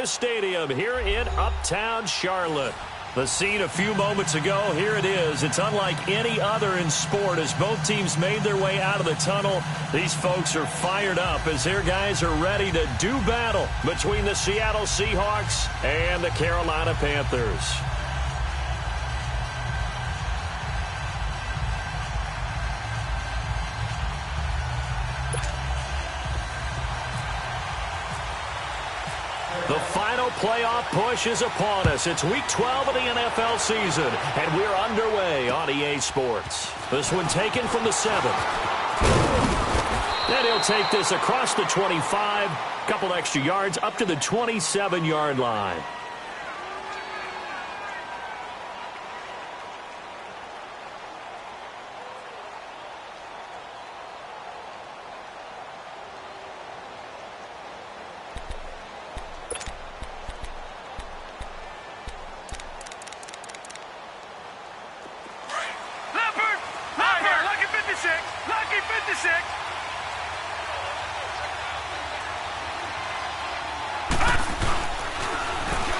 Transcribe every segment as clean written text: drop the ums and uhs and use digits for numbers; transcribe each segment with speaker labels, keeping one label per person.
Speaker 1: Comerica Stadium here in Uptown Charlotte. The scene a few moments ago, here it is. It's unlike any other in sport as both teams made their way out of the tunnel. These folks are fired up as their guys are ready to do battle between the Seattle Seahawks and the Carolina Panthers. The final playoff push is upon us. It's Week 12 of the NFL season, and we're underway on EA Sports. This one taken from the 7. And he'll take this across the 25, couple extra yards up to the 27-yard line.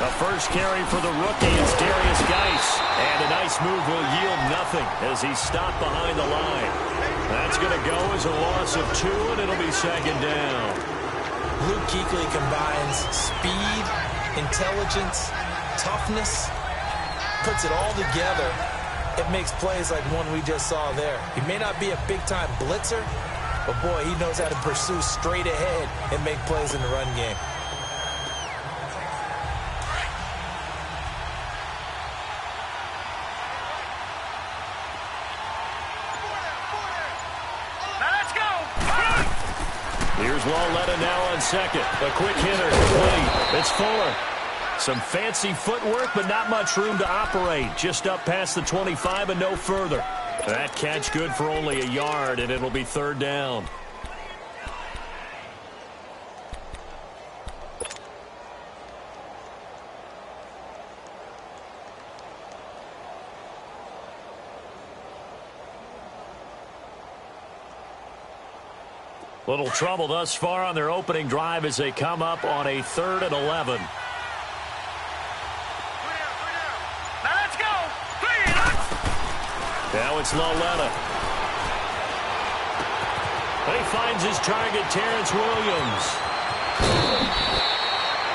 Speaker 2: The first carry for the rookie is Darius Geis. And a nice move will yield nothing as he's stopped behind the line. That's going to go as a loss of 2, and it'll be second down.
Speaker 3: Luke Kuechly combines speed, intelligence, toughness, puts it all together. It makes plays like one we just saw there. He may not be a big-time blitzer, but, boy, he knows how to pursue straight ahead and make plays in the run game.
Speaker 2: Here's Lawletta now on second. A quick hitter complete. It's Fuller. Some fancy footwork, but not much room to operate. Just up past the 25 and no further. That catch good for only a yard, and it'll be third down. Little trouble thus far on their opening drive as they come up on a 3rd and 11.
Speaker 4: Now let's go.
Speaker 2: Now it's Lawletta. He finds his target, Terrence Williams.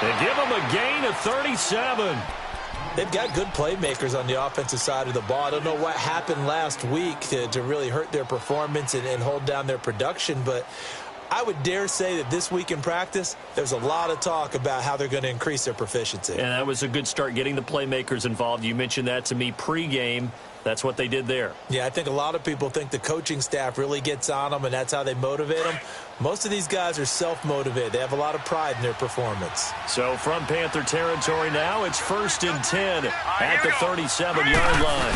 Speaker 2: They give him a gain of 37.
Speaker 3: They've got good playmakers on the offensive side of the ball. I don't know what happened last week to really hurt their performance and hold down their production, but I would dare say that this week in practice, there's a lot of talk about how they're going to increase their proficiency.
Speaker 2: And that was a good start getting the playmakers involved. You mentioned that to me pregame. That's what they did there.
Speaker 3: Yeah, I think a lot of people think the coaching staff really gets on them, and that's how they motivate them. Most of these guys are self-motivated. They have a lot of pride in their performance.
Speaker 2: So from Panther territory now, it's 1st and 10 at the 37-yard line.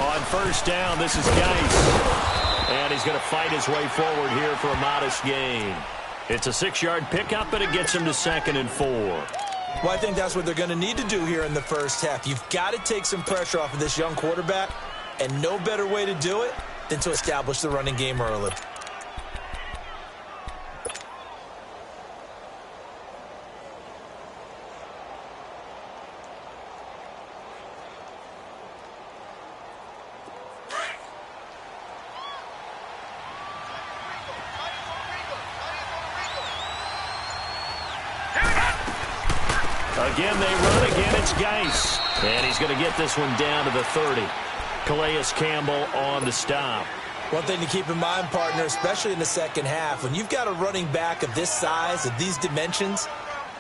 Speaker 2: On first down, this is Geis. And he's going to fight his way forward here for a modest gain. It's a 6-yard pickup, but it gets him to 2nd and 4.
Speaker 3: Well, I think that's what they're going to need to do here in the first half. You've got to take some pressure off of this young quarterback, and no better way to do it than to establish the running game early.
Speaker 2: Again, they run. Again, it's Geis. And he's going to get this one down to the 30. Calais Campbell on the stop.
Speaker 3: One thing to keep in mind, partner, especially in the second half, when you've got a running back of this size, of these dimensions,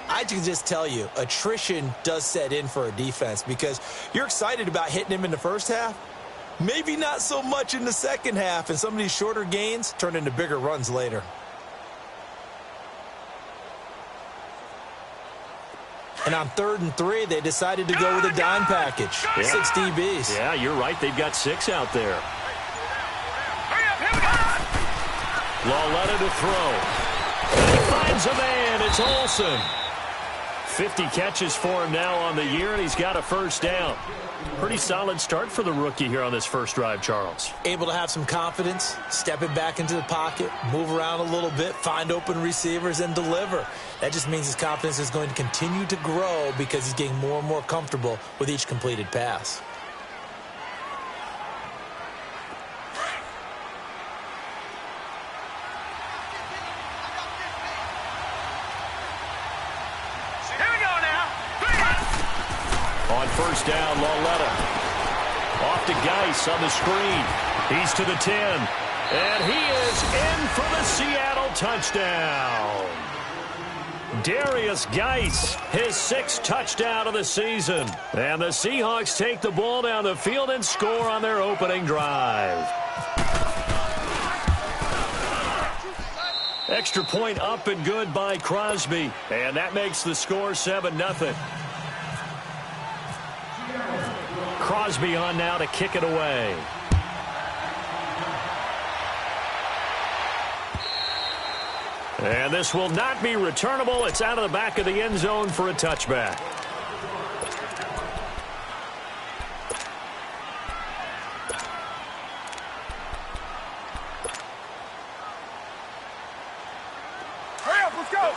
Speaker 3: I can just tell you, attrition does set in for a defense because you're excited about hitting him in the first half. Maybe not so much in the second half, and some of these shorter gains turn into bigger runs later. And on 3rd and 3, they decided to go with a dime package. 6 DBs.
Speaker 2: Yeah, you're right. They've got 6 out there. Lawletta to throw. And he finds a man. It's Olsen.
Speaker 1: 50 catches for him now on the year, and he's got a first down. Pretty solid start for the rookie here on this first drive, Charles.
Speaker 3: Able to have some confidence, stepping back into the pocket, move around a little bit, find open receivers, and deliver. That just means his confidence is going to continue to grow because he's getting more and more comfortable with each completed pass.
Speaker 1: On first down, Lauletta. Off to Geis on the screen. He's to the 10. And he is in for the Seattle touchdown. Darius Geis, his 6th touchdown of the season. And the Seahawks take the ball down the field and score on their opening drive. Extra point up and good by Crosby. And that makes the score 7-0. Crosby on now to kick it away. And this will not be returnable. It's out of the back of the end zone for a touchback.
Speaker 4: Hurry up, let's go.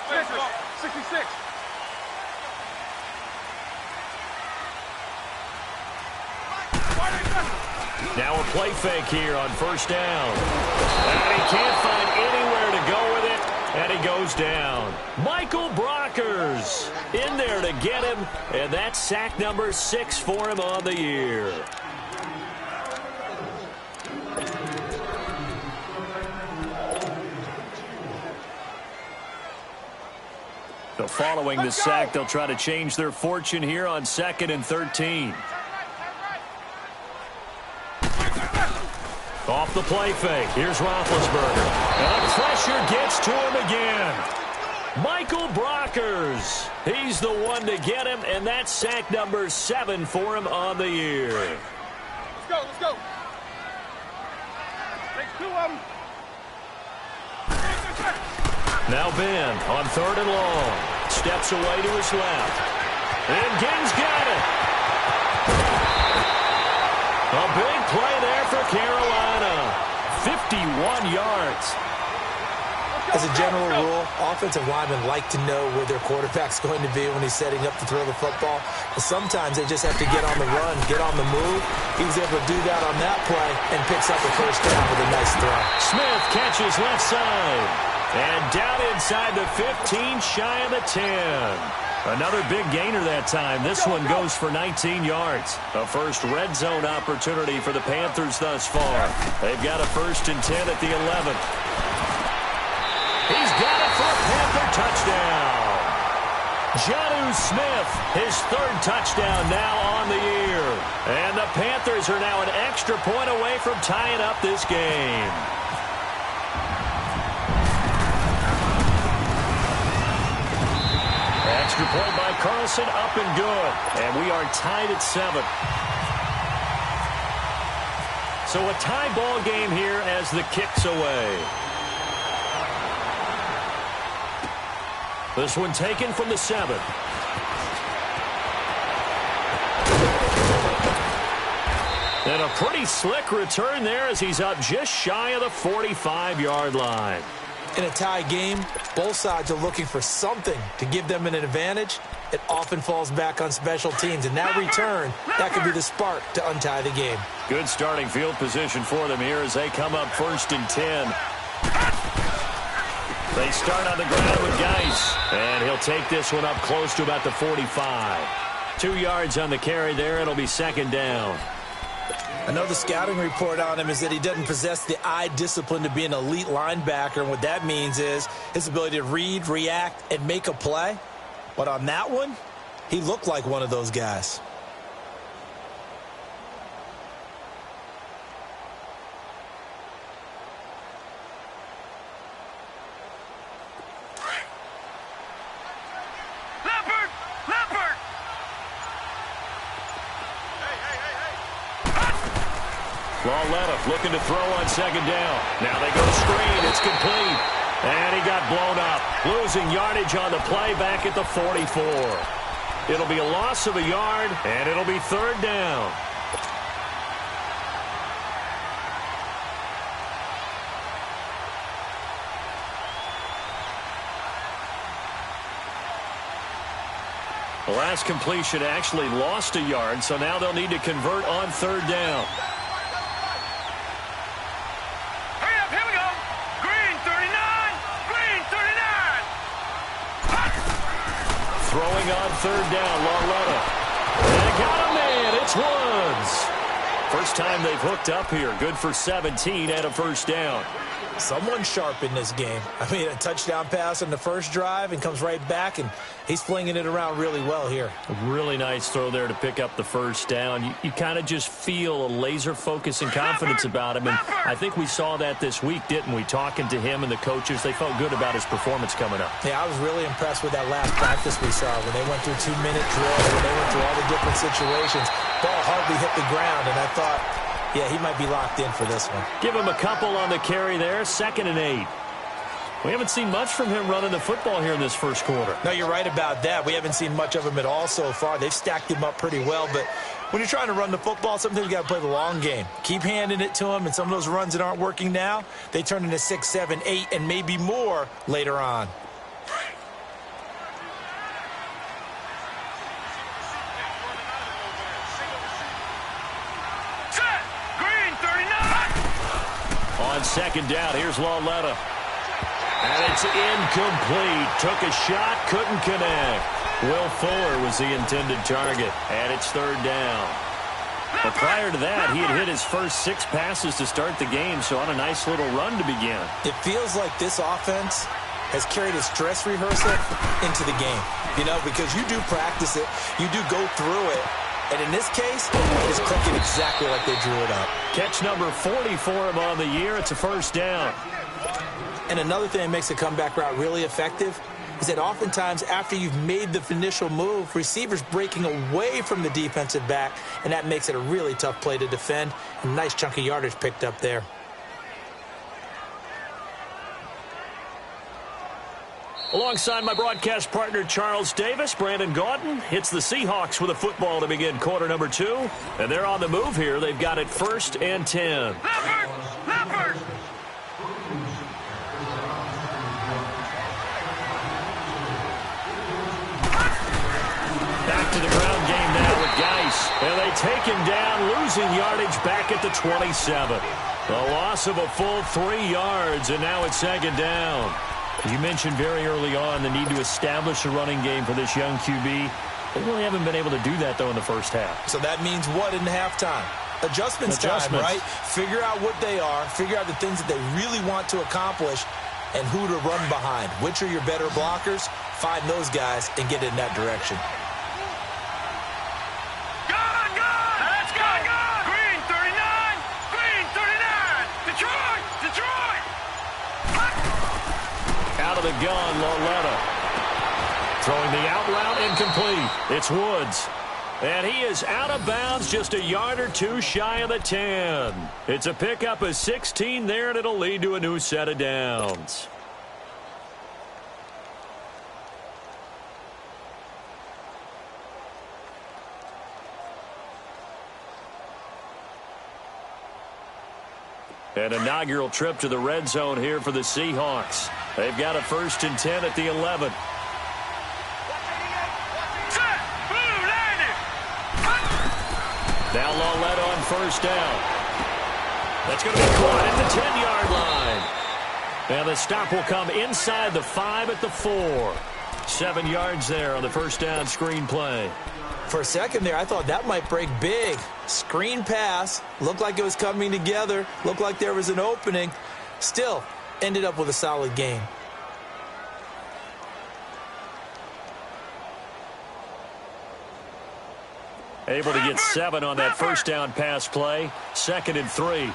Speaker 4: 66.
Speaker 1: Now a play fake here on first down. And he can't find anywhere to go with it, and he goes down. Michael Brockers in there to get him, and that's sack number 6 for him on the year. So following the sack, they'll try to change their fortune here on 2nd and 13. Off the play fake. Here's Roethlisberger. And the pressure gets to him again. Michael Brockers. He's the one to get him, and that's sack number 7 for him on the year.
Speaker 4: Let's go. Take 2 of them.
Speaker 1: Now Ben on 3rd and long. Steps away to his left. And Ging's got it. A big play there for Carolina. 51 yards.
Speaker 3: As a general rule, offensive linemen like to know where their quarterback's going to be when he's setting up to throw the football. But sometimes they just have to get on the run, get on the move. He was able to do that on that play and picks up a first down with a nice throw.
Speaker 1: Smith catches left side. And down inside the 15, shy of the 10. Another big gainer that time. This one goes for 19 yards. A first red zone opportunity for the Panthers thus far. They've got a 1st and 10 at the 11. He's got it for a Panther touchdown. Jonnu Smith, his 3rd touchdown now on the year. And the Panthers are now an extra point away from tying up this game. Extra point by Carlson, up and good. And we are tied at 7. So a tie ball game here as the kick's away. This one taken from the 7. And a pretty slick return there as he's up just shy of the 45-yard line.
Speaker 3: In a tie game, both sides are looking for something to give them an advantage. It often falls back on special teams, and that return, that could be the spark to untie the game.
Speaker 1: Good starting field position for them here as they come up 1st and 10. They start on the ground with Geis, and he'll take this one up close to about the 45. 2 yards on the carry there. It'll be 2nd down.
Speaker 3: Another scouting report on him is that he doesn't possess the eye discipline to be an elite linebacker. And what that means is his ability to read, react, and make a play. But on that one, he looked like one of those guys.
Speaker 1: Lauletta looking to throw on 2nd down. Now they go screen. It's complete. And he got blown up. Losing yardage on the play back at the 44. It'll be a loss of a yard, and it'll be third down. The last completion actually lost a yard, so now they'll need to convert on third down.
Speaker 4: Hurry up, here we go. Green 39, green 39.
Speaker 1: Throwing on third down, Loretta. And got a man, it's Woods. First time they've hooked up here. Good for 17 and a first down.
Speaker 3: Someone's sharp in this game. I mean, a touchdown pass on the first drive and comes right back, and he's flinging it around really well here.
Speaker 1: A really nice throw there to pick up the first down. You kind of just feel a laser focus and confidence about him, and I think we saw that this week, didn't we? Talking to him and the coaches, they felt good about his performance coming up.
Speaker 3: Yeah, I was really impressed with that last practice we saw when they went through 2-minute drill, when they went through all the different situations. Ball hardly hit the ground, and I thought, yeah, he might be locked in for this one.
Speaker 1: Give him a couple on the carry there, 2nd and 8. We haven't seen much from him running the football here in this first quarter.
Speaker 3: No, you're right about that. We haven't seen much of him at all so far. They've stacked him up pretty well, but when you're trying to run the football, sometimes you got to play the long game. Keep handing it to him, and some of those runs that aren't working now, they turn into 6, 7, 8, and maybe more later on.
Speaker 1: On second down, here's Lauletta. And it's incomplete. Took a shot, couldn't connect. Will Fuller was the intended target, and it's third down. But prior to that, he had hit his first 6 passes to start the game, so on a nice little run to begin.
Speaker 3: It feels like this offense has carried its dress rehearsal into the game, you know, because you do practice it, you do go through it. And in this case, it's clicking exactly like they drew it up.
Speaker 1: Catch number 40 for him on the year. It's a first down.
Speaker 3: And another thing that makes the comeback route really effective is that oftentimes after you've made the initial move, receivers breaking away from the defensive back, and that makes it a really tough play to defend. A nice chunk of yardage picked up there.
Speaker 1: Alongside my broadcast partner, Charles Davis, Brandon Gaudin hits the Seahawks with a football to begin quarter number 2. And they're on the move here. They've got it 1st and 10.
Speaker 4: Leopard!
Speaker 1: Back to the ground game now with Geis. And they take him down, losing yardage back at the 27. A loss of a full 3 yards, and now it's second down. You mentioned very early on the need to establish a running game for this young QB. They really haven't been able to do that, though, in the first half.
Speaker 3: So that means what in halftime? Adjustments time, right? Figure out what they are, figure out the things that they really want to accomplish, and who to run behind. Which are your better blockers? Find those guys and get in that direction.
Speaker 4: Let's go! Green 39, green 39. Detroit!
Speaker 1: Out of the gun, Lauletta. Throwing the out route, incomplete. It's Woods. And he is out of bounds, just a yard or 2 shy of the 10. It's a pickup of 16 there, and it'll lead to a new set of downs. An inaugural trip to the red zone here for the Seahawks. They've got a 1st and 10 at the 11. Now Lauletta on 1st down. That's going to be caught at the 10-yard line. And the stop will come inside the 5 at the 4. 7 yards there on the 1st down screen play.
Speaker 3: For a second there, I thought that might break big. Screen pass. Looked like it was coming together. Looked like there was an opening. Still, ended up with a solid game.
Speaker 1: Able to get 7 on that 1st down pass play. 2nd and 3.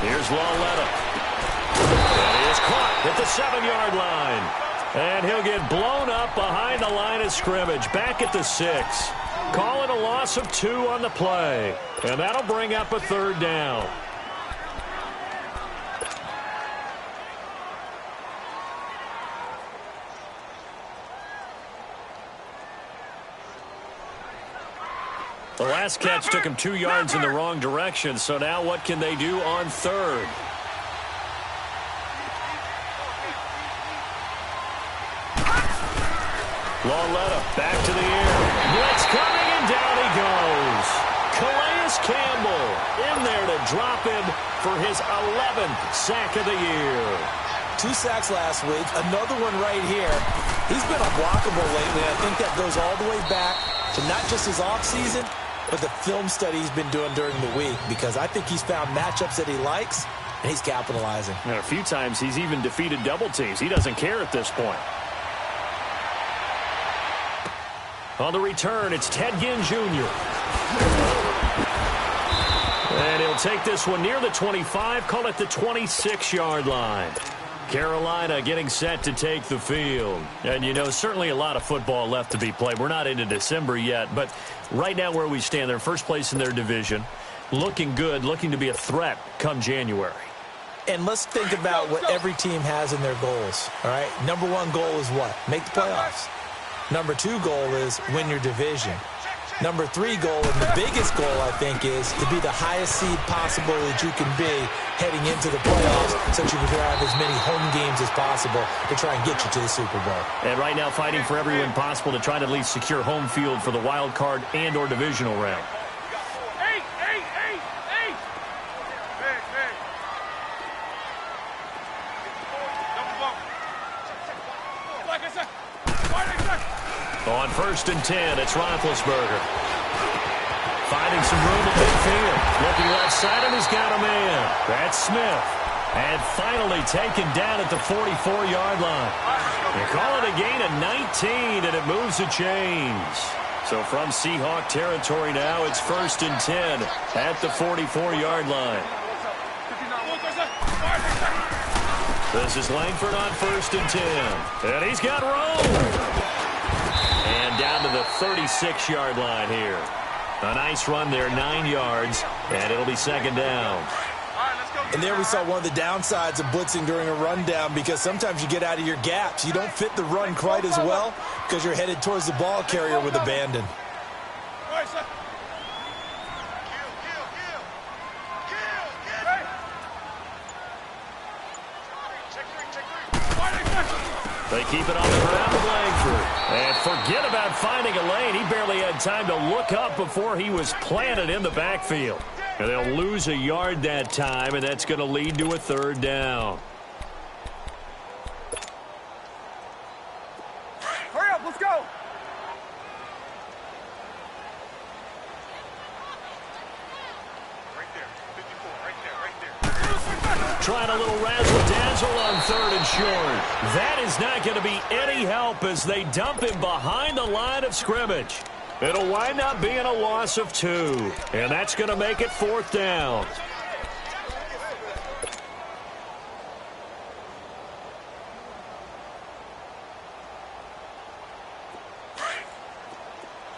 Speaker 1: Here's Lauletta. And he is caught at the 7-yard line. And he'll get blown up behind the line of scrimmage. Back at the 6. Calling a loss of 2 on the play. And that'll bring up a 3rd down. The last catch took him 2 yards in the wrong direction, so now what can they do on third? Lauletta back to the air. Blitz coming, and down he goes. Calais Campbell in there to drop him for his 11th sack of the year.
Speaker 3: 2 sacks last week, another one right here. He's been unblockable lately. I think that goes all the way back to not just his offseason, but the film study he's been doing during the week, because I think he's found matchups that he likes, and he's capitalizing.
Speaker 1: And a few times he's even defeated double teams. He doesn't care at this point. On the return, it's Ted Ginn Jr. And he'll take this one near the 25, call it the 26-yard line. Carolina getting set to take the field. And, you know, certainly a lot of football left to be played. We're not into December yet, but right now where we stand, they're first place in their division, looking good, looking to be a threat come January.
Speaker 3: And let's think about what every team has in their goals, all right? Number 1 goal is what? Make the playoffs. Number 2 goal is win your division. Number 3 goal, and the biggest goal, I think, is to be the highest seed possible that you can be heading into the playoffs, so that you can have as many home games as possible to try and get you to the Super Bowl.
Speaker 1: And right now fighting for every win possible to try to at least secure home field for the wild card and or divisional round. On 1st and 10, it's Roethlisberger. Finding some room at midfield. Looking left side, and he's got a man. That's Smith. And finally taken down at the 44-yard line. They call it a gain of 19, and it moves the chains. So from Seahawk territory now, it's 1st and 10 at the 44-yard line. This is Langford on 1st and 10. And he's got room. And down to the 36-yard line here. A nice run there, 9 yards, and it'll be 2nd down.
Speaker 3: And there we saw one of the downsides of blitzing during a rundown, because sometimes you get out of your gaps. You don't fit the run quite as well because you're headed towards the ball carrier with abandon.
Speaker 1: They keep it on the ground with Langford. And forget about finding a lane. He barely had time to look up before he was planted in the backfield. And they'll lose a yard that time, and that's going to lead to a 3rd down.
Speaker 4: Hurry up, let's go. Right there, 54, right there.
Speaker 1: Trying a little razzle-dazzle on 3rd and short. That is not going to be any help as they dump him behind the line of scrimmage. It'll wind up being a loss of 2, and that's going to make it 4th down.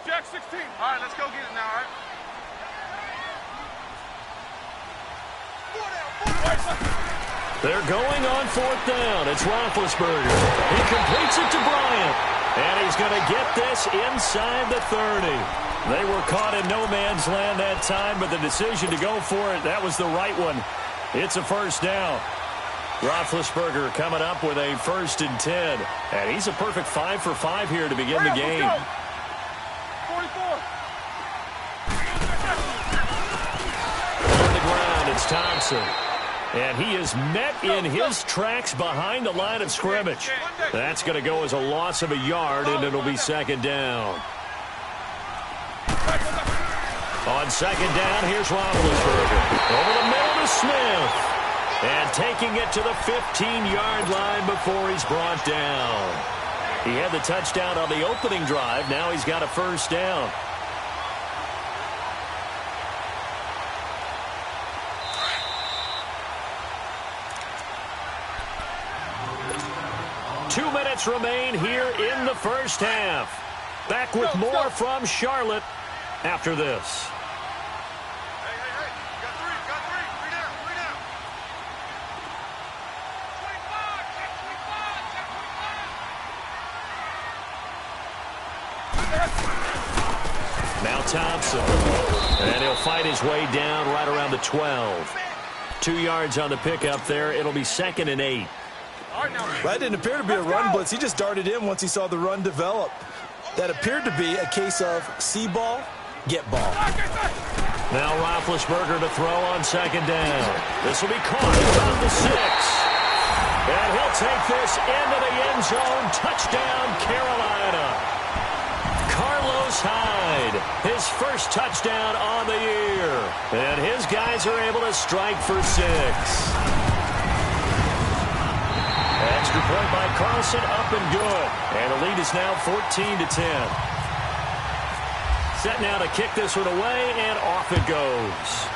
Speaker 4: Jack 16. All right, let's go get it now, all right?
Speaker 1: They're going on 4th down. It's Roethlisberger. He completes it to Bryant. And he's going to get this inside the 30. They were caught in no man's land that time, but the decision to go for it, that was the right one. It's a 1st down. Roethlisberger coming up with a 1st and 10. And he's a perfect 5 for 5 here to begin the game.
Speaker 4: 44.
Speaker 1: On the ground, it's Thompson. And he is met in his tracks behind the line of scrimmage. That's going to go as a loss of a yard, and it'll be 2nd down. On 2nd down, here's Roethlisberger. Over the middle to Smith. And taking it to the 15-yard line before he's brought down. He had the touchdown on the opening drive. Now he's got a 1st down. Two minutes remain here in the 1st half. Back with more from Charlotte after this.
Speaker 4: Hey, got three down. 25, check 25.
Speaker 1: Now Thompson. And he'll fight his way down right around the 12. 2 yards on the pickup there. It'll be 2nd and 8.
Speaker 3: That didn't appear to be a run blitz. He just darted in once he saw the run develop. That appeared to be a case of see ball, get ball.
Speaker 1: Now Roethlisberger to throw on 2nd down. This will be caught about the 6. And he'll take this into the end zone. Touchdown, Carolina. Carlos Hyde, his first touchdown on the year. And his guys are able to strike for 6. Extra point by Carlson, up and good. And the lead is now 14-10. Set now to kick this one away, and off it goes.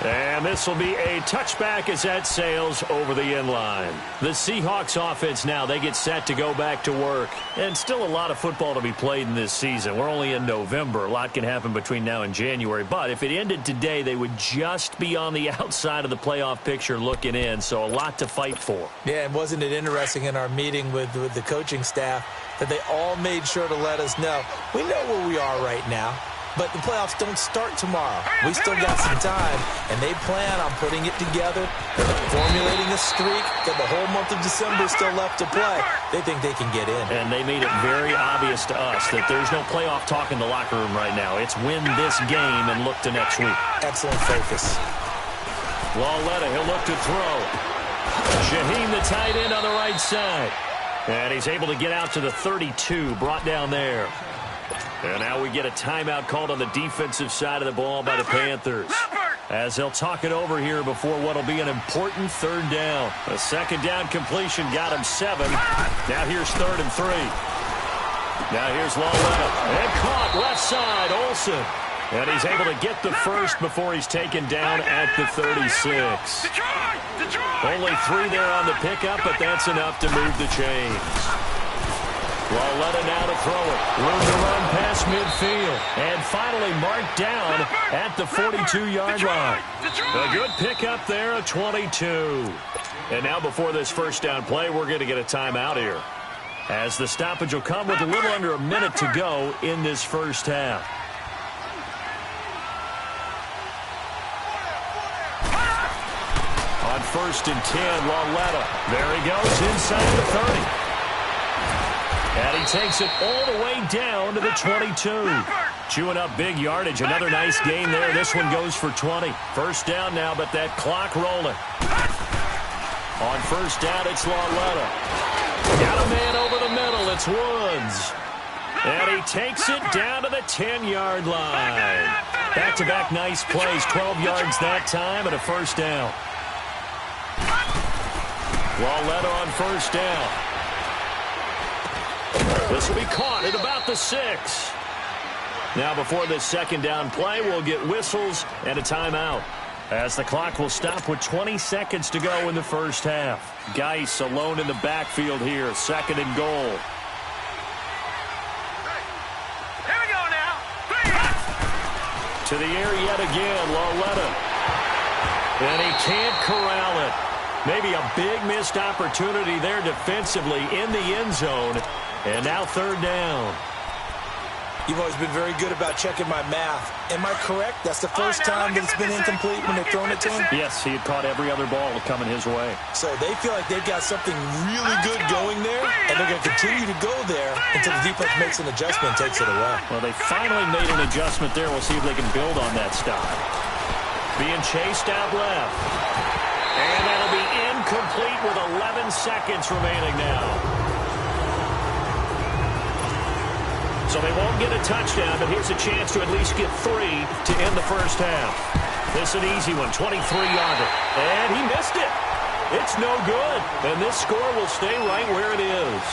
Speaker 1: And this will be a touchback as that sails over the end line. The Seahawks offense now, they get set to go back to work. And still a lot of football to be played in this season. We're only in November. A lot can happen between now and January. But if it ended today, they would just be on the outside of the playoff picture looking in. So a lot to fight for.
Speaker 3: Yeah, and wasn't it interesting in our meeting with the coaching staff that they all made sure to let us know, we know where we are right now. But the playoffs don't start tomorrow. We still got some time, and they plan on putting it together, formulating a streak, that the whole month of December is still left to play. They think they can get in.
Speaker 1: And they made it very obvious to us that there's no playoff talk in the locker room right now. It's win this game and look to next week.
Speaker 3: Excellent focus.
Speaker 1: Lauletta, he'll look to throw. Shaheen, the tight end on the right side. And he's able to get out to the 32, brought down there. And now we get a timeout called on the defensive side of the ball by the Panthers. As they'll talk it over here before what will be an important 3rd down. A 2nd down completion got him 7. Now here's 3rd and 3. Now here's Lauletta. And caught left side, Olsen. And he's able to get the first before he's taken down at the 36. Only 3 there on the pickup, but that's enough to move the chains. Lauletta now to throw it. Room to run past midfield. And finally marked down at the 42-yard line. A good pickup there, a 22. And now before this first down play, we're going to get a timeout here, as the stoppage will come with a little under a minute to go in this first half. On 1st and 10, Lauletta. There he goes inside the 30. And he takes it all the way down to the 22. Chewing up big yardage. Another nice gain there. This one goes for 20. First down now, but that clock rolling. On 1st down, it's Lauletta. Got a man over the middle. It's Woods. And he takes it down to the 10-yard line. Back-to-back nice plays. 12 yards that time and a first down. Lauletta on 1st down. This will be caught at about the 6. Now before this 2nd down play, we'll get whistles and a timeout, as the clock will stop with 20 seconds to go in the first half. Geis alone in the backfield here, 2nd and goal.
Speaker 4: Here we go now.
Speaker 1: To the air yet again, Lauletta. And he can't corral it. Maybe a big missed opportunity there defensively in the end zone. And now 3rd down.
Speaker 3: You've always been very good about checking my math. Am I correct? That's the first time that it's been incomplete when they've thrown it to him?
Speaker 1: Yes, he had caught every other ball coming his way.
Speaker 3: So they feel like they've got something really good going there, and they're going to continue to go there until the defense makes an adjustment and takes it away.
Speaker 1: Well, they finally made an adjustment there. We'll see if they can build on that stop. Being chased out left. And that'll be incomplete with 11 seconds remaining now. So they won't get a touchdown, but here's a chance to at least get 3 to end the first half. This is an easy one, 23-yarder. And he missed it. It's no good. And this score will stay right where it is.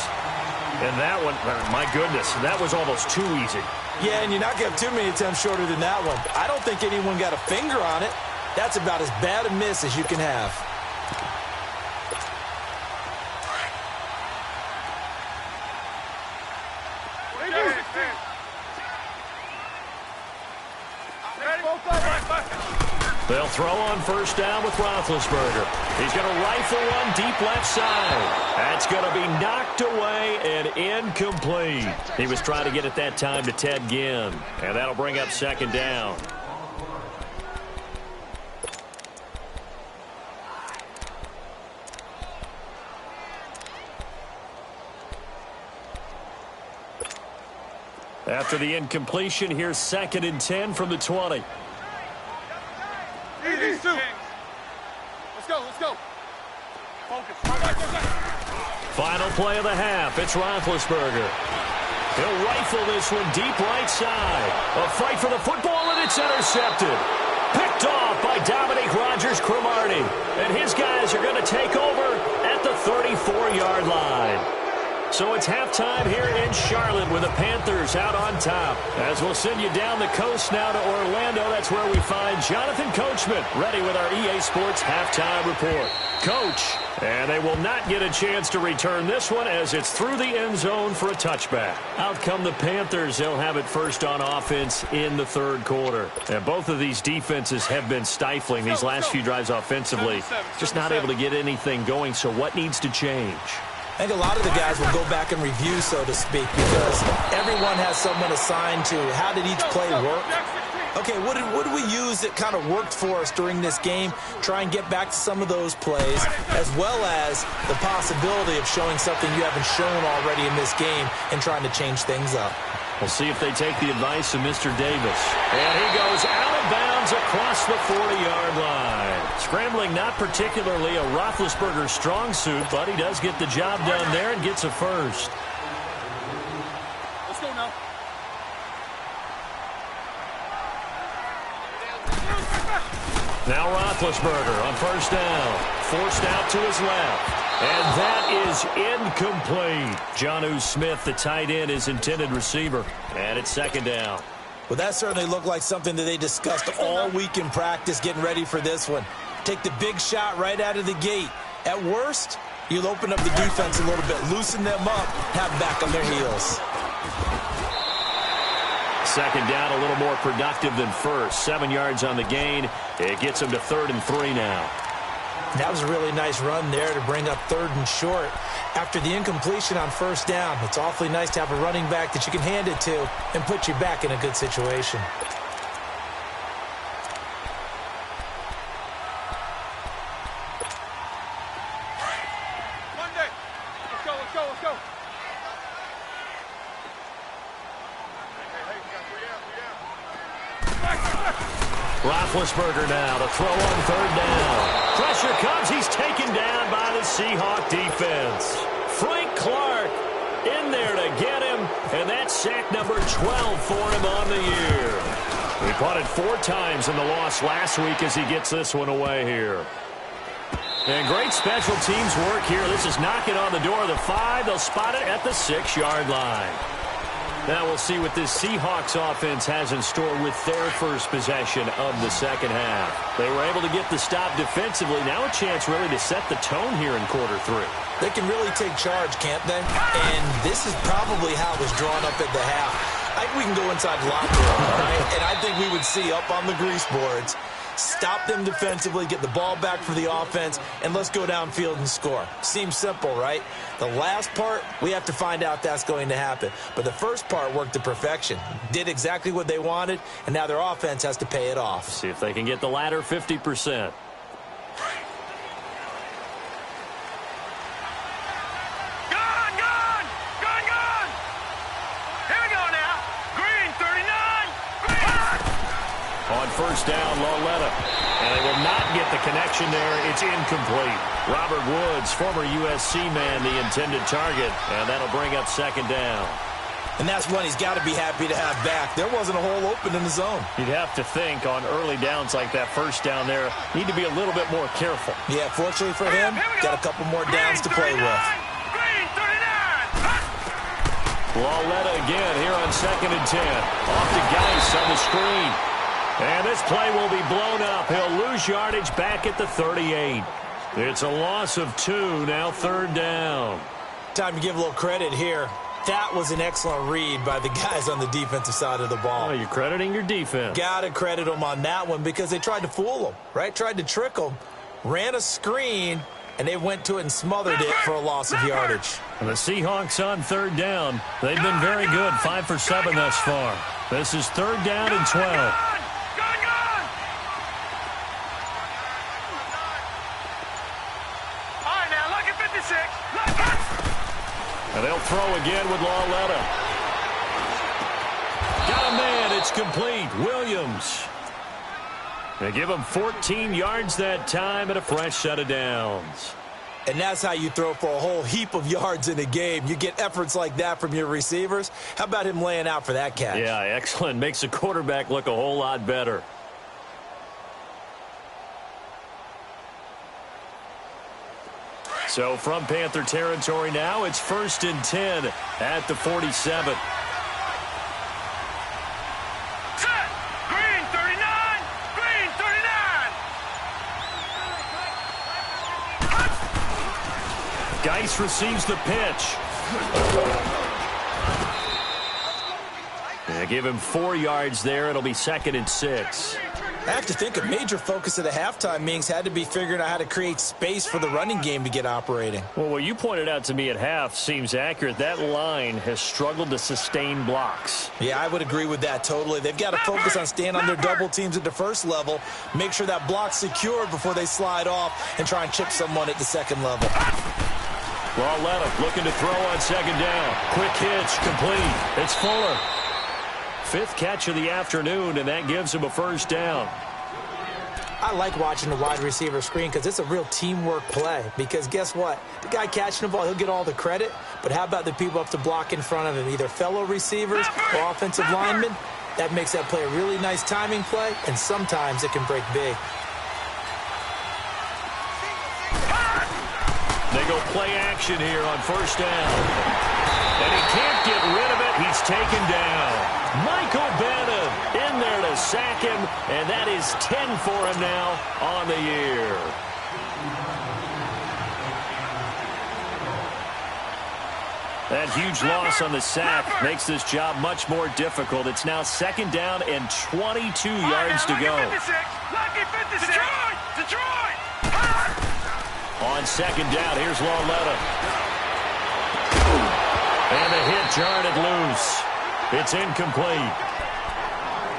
Speaker 1: And that one, my goodness, that was almost too easy.
Speaker 3: Yeah, and you're not going to have too many attempts shorter than that one. I don't think anyone got a finger on it. That's about as bad a miss as you can have.
Speaker 1: They'll throw on first down with Roethlisberger. He's going to rifle one deep left side. That's going to be knocked away and incomplete. He was trying to get it that time to Ted Ginn. And that'll bring up second down. After the incompletion, here's 2nd and 10 from the 20.
Speaker 4: Let's go, let's go. Focus.
Speaker 1: Final play of the half. It's Roethlisberger. He'll rifle this one deep right side. A fight for the football, and it's intercepted. Picked off by Dominique Rodgers-Cromartie. And his guys are going to take over at the 34-yard line. So it's halftime here in Charlotte with the Panthers out on top. As we'll send you down the coast now to Orlando, that's where we find Jonathan Coachman ready with our EA Sports halftime report. Coach, and they will not get a chance to return this one as it's through the end zone for a touchback. Out come the Panthers. They'll have it first on offense in the third quarter. And both of these defenses have been stifling these last few drives offensively. Just not able to get anything going, so what needs to change?
Speaker 3: I think a lot of the guys will go back and review, so to speak, because everyone has someone assigned to how did each play work. Okay, what did we use that kind of worked for us during this game? Try and get back to some of those plays, as well as the possibility of showing something you haven't shown already in this game and trying to change things up.
Speaker 1: We'll see if they take the advice of Mr. Davis. And he goes out of bounds across the 40-yard line. Scrambling not particularly a Roethlisberger strong suit, but he does get the job done there and gets a first.
Speaker 4: Let's go now.
Speaker 1: Now Roethlisberger on first down. Forced out to his left. And that is incomplete. Jonnu Smith, the tight end, is intended receiver. And it's second down.
Speaker 3: Well, that certainly looked like something that they discussed all week in practice getting ready for this one. Take the big shot right out of the gate. At worst, you'll open up the defense a little bit, loosen them up, have them back on their heels.
Speaker 1: Second down, a little more productive than first. 7 yards on the gain. It gets him to 3rd and 3 now.
Speaker 3: That was a really nice run there to bring up 3rd and short. After the incompletion on first down, it's awfully nice to have a running back that you can hand it to and put you back in a good situation.
Speaker 4: Monday. Let's go, let's go, let's go.
Speaker 1: Roethlisberger now to throw on 3rd down. Pressure comes. He's taken down by the Seahawk defense. Frank Clark in there to get him, and that's sack number 12 for him on the year. He punted 4 times in the loss last week as he gets this one away here. And great special teams work here. This is knocking on the door of the 5. They'll spot it at the 6-yard line. Now we'll see what this Seahawks offense has in store with their first possession of the second half. They were able to get the stop defensively. Now a chance really to set the tone here in quarter 3.
Speaker 3: They can really take charge, can't they? And this is probably how it was drawn up at the half. I think we can go inside the locker room, all right? And I think we would see up on the grease boards, stop them defensively, get the ball back for the offense, and let's go downfield and score. Seems simple, right? The last part, we have to find out that's going to happen. But the first part worked to perfection. Did exactly what they wanted, and now their offense has to pay it off.
Speaker 1: See if they can get the latter 50%. On first down, Loletta. And they will not get the connection there. It's incomplete. Robert Woods, former USC man, the intended target. And that'll bring up second down.
Speaker 3: And that's one he's got to be happy to have back. There wasn't a hole open in the zone.
Speaker 1: You'd have to think on early downs like that first down there, need to be a little bit more careful.
Speaker 3: Yeah, fortunately for him, got a couple more downs to play with.
Speaker 1: Loletta again here on 2nd and 10. Off to Geis on the screen. And this play will be blown up. He'll lose yardage back at the 38. It's a loss of 2, now 3rd down.
Speaker 3: Time to give a little credit here. That was an excellent read by the guys on the defensive side of the ball.
Speaker 1: Oh, you're crediting your defense.
Speaker 3: Got to credit them on that one because they tried to fool them, right? Tried to trick them, ran a screen, and they went to it and smothered it for a loss of yardage.
Speaker 1: And the Seahawks on third down. They've been very good, 5 for 7 thus far. This is third down and 12. And they'll throw again with Lauletta. Got a man. It's complete. Williams. They give him 14 yards that time and a fresh set of downs.
Speaker 3: And that's how you throw for a whole heap of yards in a game. You get efforts like that from your receivers. How about him laying out for that catch?
Speaker 1: Yeah, excellent. Makes the quarterback look a whole lot better. So from Panther territory now, it's 1st and 10 at the 47.
Speaker 4: Set. Green 39. Green 39.
Speaker 1: Geis receives the pitch. They give him 4 yards there. It'll be 2nd and 6.
Speaker 3: I have to think a major focus of the halftime meetings had to be figuring out how to create space for the running game to get operating.
Speaker 1: Well, what you pointed out to me at half seems accurate. That line has struggled to sustain blocks.
Speaker 3: Yeah, I would agree with that totally. They've got to focus on staying on their double teams at the first level, make sure that block's secured before they slide off and try and chip someone at the second level.
Speaker 1: Lauletta looking to throw on 2nd down. Quick hitch, complete. It's Fuller. 5th catch of the afternoon, and that gives him a 1st down.
Speaker 3: I like watching the wide receiver screen because it's a real teamwork play. Because guess what? The guy catching the ball, he'll get all the credit. But how about the people up to block in front of him, either fellow receivers or offensive linemen? That makes that play a really nice timing play, and sometimes it can break big.
Speaker 1: They go play action here on 1st down. And he can't get rid of it. He's taken down. Michael Bannon in there to sack him, and that is 10 for him now on the year. That huge loss on the sack makes this job much more difficult. It's now 2nd down and 22 yards to go.
Speaker 4: Detroit!
Speaker 1: On 2nd down, here's Lauletta. And the hit jarred it loose. It's incomplete.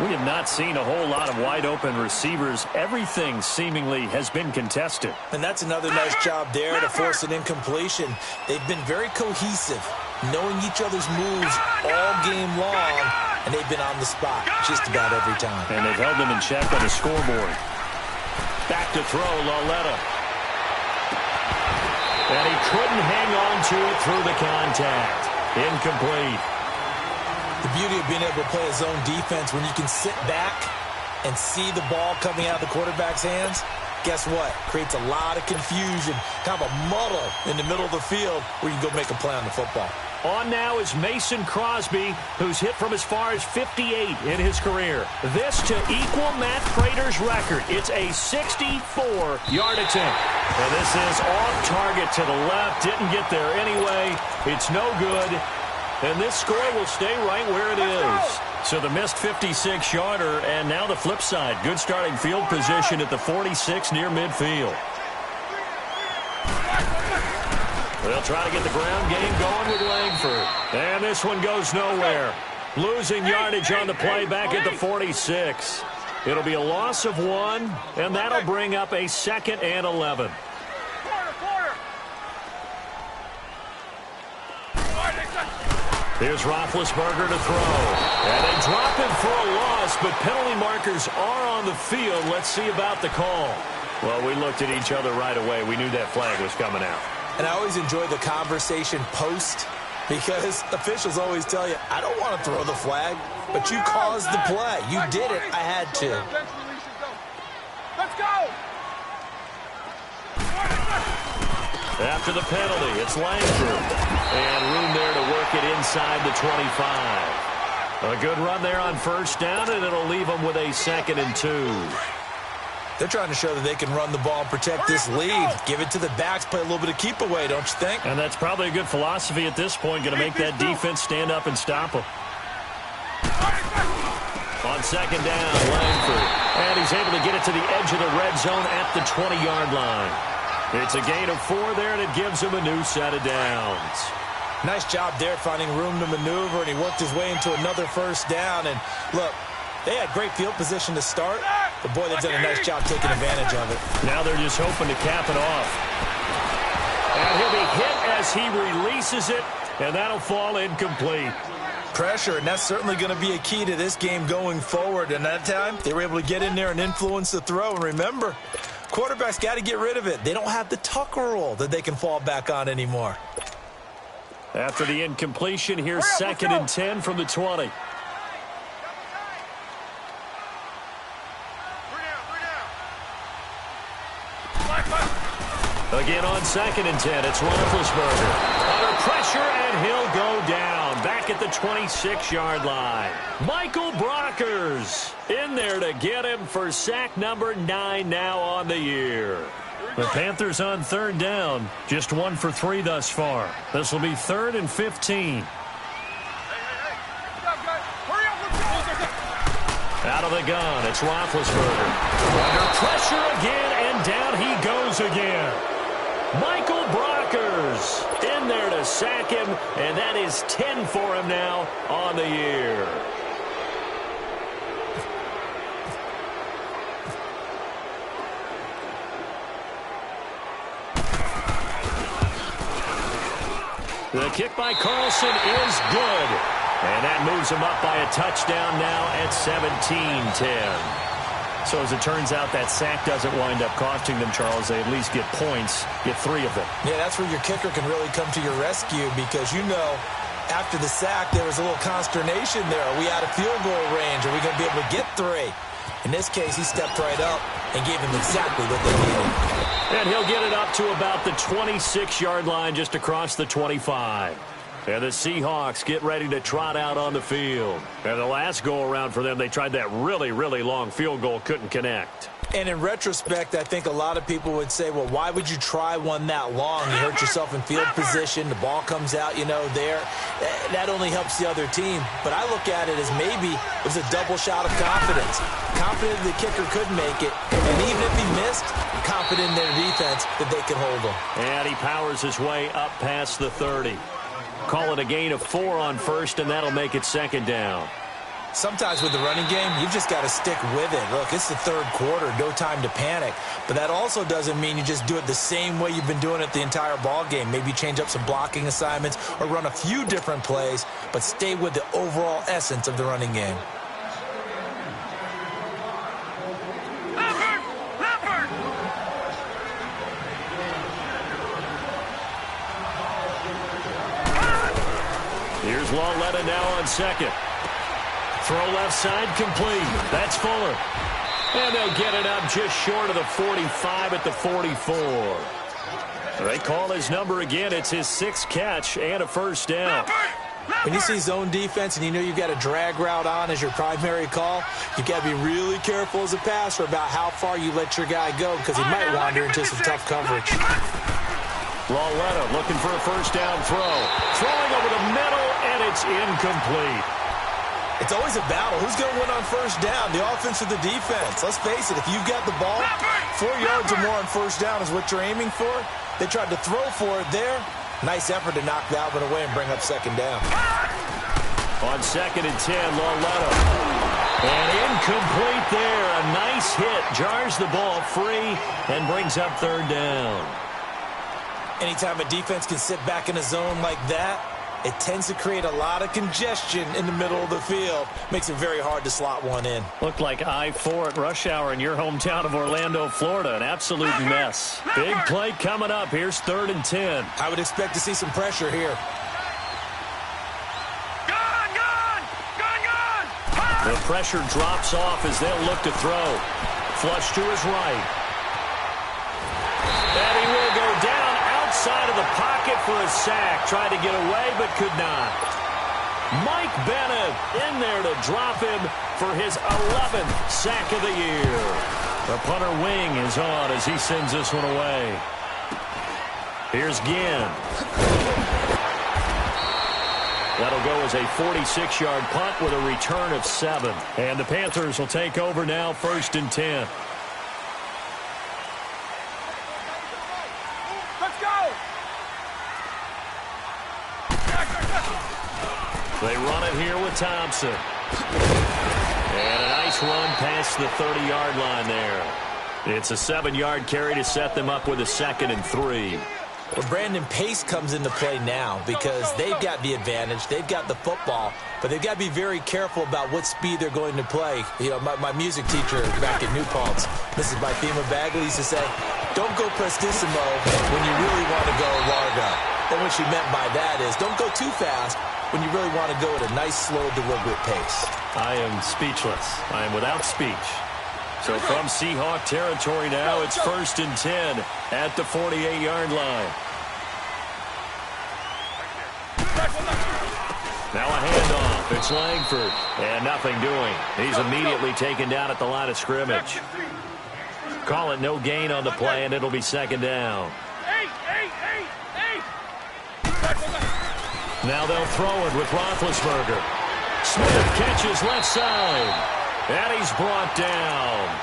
Speaker 1: We have not seen a whole lot of wide-open receivers. Everything seemingly has been contested.
Speaker 3: And that's another nice job there to force an incompletion. They've been very cohesive, knowing each other's moves all game long, and they've been on the spot just about every time.
Speaker 1: And they've held them in check on the scoreboard. Back to throw, Lauletta. And he couldn't hang on to it through the contact. Incomplete.
Speaker 3: The beauty of being able to play a zone defense when you can sit back and see the ball coming out of the quarterback's hands, guess what? Creates a lot of confusion, kind of a muddle in the middle of the field where you can go make a play on the football.
Speaker 1: On now is Mason Crosby, who's hit from as far as 58 in his career. This to equal Matt Prater's record. It's a 64-yard attempt. And this is off target to the left. Didn't get there anyway. It's no good. And this score will stay right where it is. So the missed 56-yarder, and now the flip side. Good starting field position at the 46 near midfield. They'll try to get the ground game going with Langford. And this one goes nowhere. Losing yardage on the play back at the 46. It'll be a loss of 1, and that'll bring up a 2nd and 11. Here's Roethlisberger to throw. And they drop him for a loss, but penalty markers are on the field. Let's see about the call. Well, we looked at each other right away. We knew that flag was coming out.
Speaker 3: And I always enjoy the conversation post because officials always tell you, I don't want to throw the flag, but you caused the play. You did it. I had to.
Speaker 4: Let's go!
Speaker 1: After the penalty, it's Langford. And room there to work it inside the 25. A good run there on 1st down, and it'll leave them with a 2nd and 2.
Speaker 3: They're trying to show that they can run the ball and protect this lead. Give it to the backs, play a little bit of keep away, don't you think?
Speaker 1: And that's probably a good philosophy at this point, going to make that defense stand up and stop them. On second down, Langford. And he's able to get it to the edge of the red zone at the 20-yard line. It's a gain of 4 there, and it gives him a new set of downs.
Speaker 3: Nice job there finding room to maneuver, and he worked his way into another first down. And look, they had great field position to start, but boy, they've done a nice job taking advantage of it.
Speaker 1: Now they're just hoping to cap it off. And he'll be hit as he releases it, and that'll fall incomplete.
Speaker 3: Pressure, and that's certainly going to be a key to this game going forward. And that time, they were able to get in there and influence the throw. And remember, quarterbacks got to get rid of it. They don't have the tuck rule that they can fall back on anymore.
Speaker 1: After the incompletion, here's second and 10 from the 20. Again on second and 10, it's Roethlisberger. Under pressure, and he'll go down. Back at the 26-yard line. Michael Brockers in there to get him for sack number 9 now on the year. The Panthers on third down. Just 1 for 3 thus far. This will be 3rd and 15. Out of the gun, it's Roethlisberger. Under pressure again, and down he goes again. Michael Brockers in there to sack him, and that is 10 for him now on the year. The kick by Carlson is good. And that moves him up by a touchdown now at 17-10. So as it turns out, that sack doesn't wind up costing them, Charles. They at least get points, get 3 of them.
Speaker 3: Yeah, that's where your kicker can really come to your rescue because, you know, after the sack, there was a little consternation there. Are we out of field goal range? Are we going to be able to get 3? In this case, he stepped right up and gave them exactly what they needed.
Speaker 1: And he'll get it up to about the 26-yard line just across the 25. And the Seahawks get ready to trot out on the field. And the last go-around for them, they tried that really, really long field goal, couldn't connect.
Speaker 3: And in retrospect, I think a lot of people would say, well, why would you try one that long? You hurt yourself in field position. The ball comes out, you know, there. That only helps the other team. But I look at it as maybe it was a double shot of confidence. Confident the kicker could make it. And even if he missed, confident in their defense that they could hold him.
Speaker 1: And he powers his way up past the 30. Call it a gain of 4 on first, and that'll make it second down.
Speaker 3: Sometimes with the running game, you've just got to stick with it. Look, it's the third quarter, no time to panic. But that also doesn't mean you just do it the same way you've been doing it the entire ball game. Maybe change up some blocking assignments or run a few different plays, but stay with the overall essence of the running game.
Speaker 1: Here's Lauletta now on second. Throw left side complete. That's Fuller. And they'll get it up just short of the 45 at the 44. They call his number again. It's his 6th catch and a first down.
Speaker 3: When you see zone defense and you know you've got a drag route on as your primary call, you've got to be really careful as a passer about how far you let your guy go because he might wander into some tough coverage.
Speaker 1: Lauletta looking for a first down throw. Throwing over the middle, and it's incomplete.
Speaker 3: It's always a battle. Who's going to win on first down, the offense or the defense? Let's face it, if you've got the ball, 4 yards or more on first down is what you're aiming for. They tried to throw for it there. Nice effort to knock that one away and bring up second down.
Speaker 1: On second and 10, Lauletta. And incomplete there. A nice hit. Jars the ball free and brings up third down.
Speaker 3: Anytime a defense can sit back in a zone like that, it tends to create a lot of congestion in the middle of the field. Makes it very hard to slot one in.
Speaker 1: Looked like I-4 at rush hour in your hometown of Orlando, Florida. An absolute mess. Big play coming up. Here's 3rd and 10.
Speaker 3: I would expect to see some pressure here.
Speaker 1: The pressure drops off as they'll look to throw. Flush to his right. And he will go down outside of the pocket for a sack. Tried to get away, but could not. Mike Bennett in there to drop him for his 11th sack of the year. The punter wing is on as he sends this one away. Here's Ginn. That'll go as a 46-yard punt with a return of 7. And the Panthers will take over now, 1st and 10.
Speaker 4: Let's go!
Speaker 1: They run it here with Thompson. And a nice run past the 30-yard line there. It's a 7-yard carry to set them up with a 2nd and 3.
Speaker 3: Well, Brandon, pace comes into play now because they've got the advantage. They've got the football, but they've got to be very careful about what speed they're going to play. You know, my music teacher back at New Paltz, Mrs. Bythema Bagley, used to say, don't go prestissimo when you really want to go largo. And what she meant by that is don't go too fast when you really want to go at a nice, slow, deliberate pace.
Speaker 1: I am speechless. I am without speech. So from Seahawk territory now, it's 1st and 10 at the 48-yard line. Now a handoff. It's Langford. And nothing doing. He's immediately taken down at the line of scrimmage. Call it no gain on the play, and it'll be 2nd down. Now they'll throw it with Roethlisberger. Smith catches left side. And he's brought down.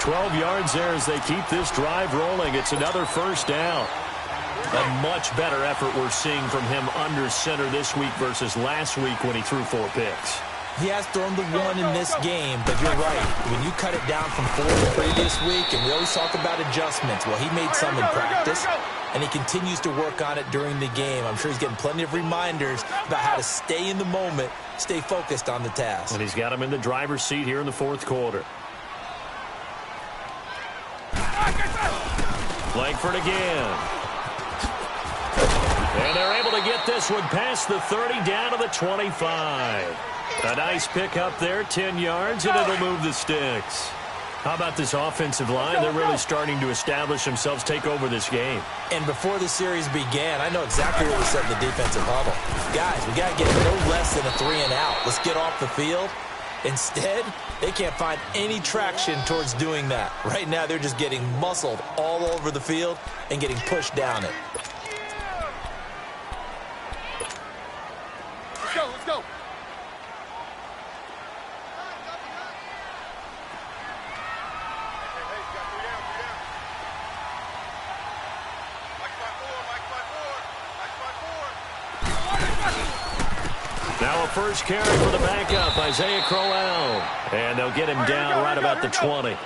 Speaker 1: 12 yards there as they keep this drive rolling. It's another 1st down. A much better effort we're seeing from him under center this week versus last week when he threw 4 picks.
Speaker 3: He has thrown the 1 in this game, but you're right. When you cut it down from 4 the previous week, and we always talk about adjustments, well, he made some in practice, and he continues to work on it during the game. I'm sure he's getting plenty of reminders about how to stay in the moment, stay focused on the task.
Speaker 1: And he's got him in the driver's seat here in the 4th quarter. Langford again. And they're able to get this one past the 30 down to the 25. A nice pickup there, 10 yards, and it'll move the sticks. How about this offensive line? They're really starting to establish themselves, take over this game.
Speaker 3: And before the series began, I know exactly what we said in the defensive huddle. Guys, we got to get no less than a 3 and out. Let's get off the field. Instead, they can't find any traction towards doing that. Right now, they're just getting muscled all over the field and getting pushed down it.
Speaker 4: Let's go, let's go.
Speaker 1: Now a first carry for the backup, Isaiah Crowell. And they'll get him down right about the 20.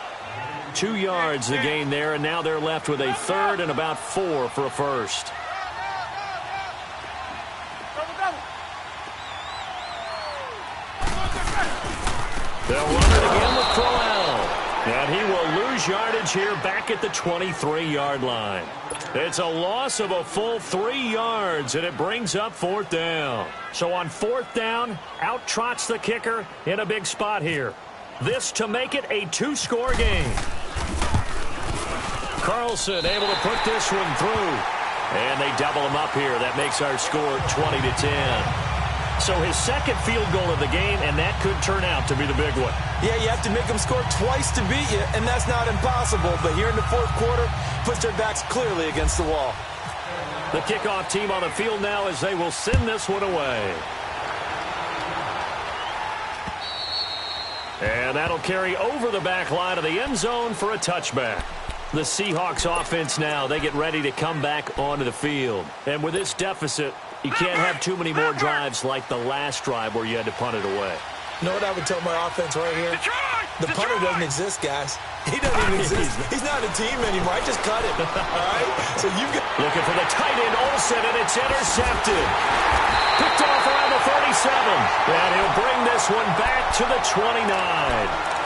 Speaker 1: 2 yards the gain there, and now they're left with a 3rd and about 4 for a first. They'll run it again with Crowell. And he will lose yardage here back at the 23-yard line. It's a loss of a full 3 yards, and it brings up 4th down. So on 4th down, out trots the kicker in a big spot here. This to make it a 2-score game. Carlson able to put this one through. And they double him up here. That makes our score 20-10. So his 2nd field goal of the game, and that could turn out to be the big one.
Speaker 3: Yeah, you have to make them score twice to beat you, and that's not impossible. But here in the 4th quarter, puts their backs clearly against the wall.
Speaker 1: The kickoff team on the field now as they will send this one away. And that'll carry over the back line of the end zone for a touchback. The Seahawks offense now, they get ready to come back onto the field. And with this deficit, you can't have too many more drives like the last drive where you had to punt it away.
Speaker 3: You know what I would tell my offense right here? The punter doesn't exist, guys. He doesn't even exist. He's not a team anymore. I just cut him. All right? So you've got...
Speaker 1: Looking for the tight end, Olsen, and it's intercepted. Picked off around the 37. And he'll bring this one back to the 29.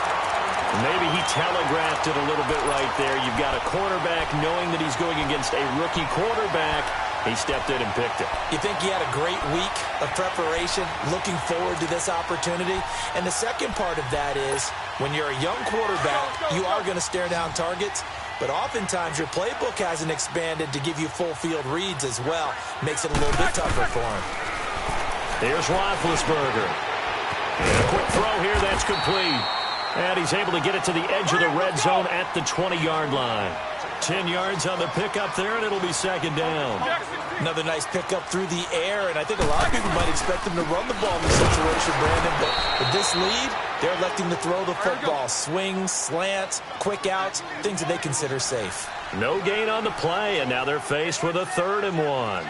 Speaker 1: Maybe he telegraphed it a little bit right there. You've got a quarterback knowing that he's going against a rookie quarterback. He stepped in and picked it.
Speaker 3: You think he had a great week of preparation, looking forward to this opportunity? And the second part of that is, when you're a young quarterback, you are going to stare down targets, but oftentimes your playbook hasn't expanded to give you full field reads as well. Makes it a little bit tougher for him.
Speaker 1: Here's Roethlisberger. And a quick throw here, that's complete. And he's able to get it to the edge of the red zone at the 20-yard line. 10 yards on the pickup there, and it'll be second down.
Speaker 3: Another nice pickup through the air, and I think a lot of people might expect him to run the ball in this situation, Brandon. But with this lead, they're electing to throw the football. Swings, slants, quick outs, things that they consider safe.
Speaker 1: No gain on the play, and now they're faced with a 3rd and 1.